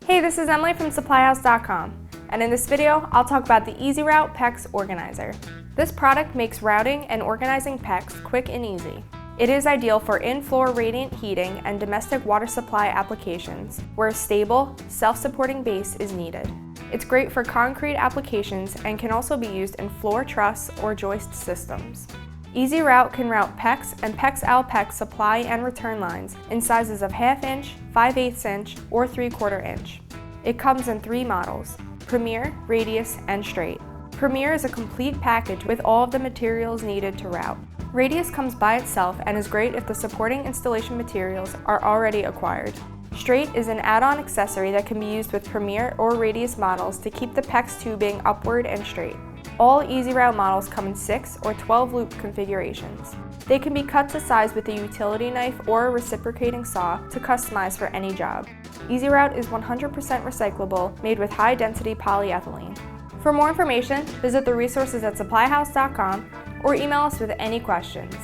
Hey, this is Emily from supplyhouse.com, and in this video, I'll talk about the Route PEX Organizer. This product makes routing and organizing PEX quick and easy. It is ideal for in-floor radiant heating and domestic water supply applications, where a stable, self-supporting base is needed. It's great for concrete applications and can also be used in floor truss or joist systems. Route can route PEX and PEX-AL-PEX supply and return lines in sizes of 1/2 inch, 5/8 inch, or 3/4 inch. It comes in 3 models: Premier, Radius, and Straight. Premier is a complete package with all of the materials needed to route. Radius comes by itself and is great if the supporting installation materials are already acquired. Straight is an add-on accessory that can be used with Premier or Radius models to keep the PEX tubing upward and straight. All Route models come in 6 or 12 loop configurations. They can be cut to size with a utility knife or a reciprocating saw to customize for any job. Route is 100% recyclable, made with high-density polyethylene. For more information, visit the resources at supplyhouse.com or email us with any questions.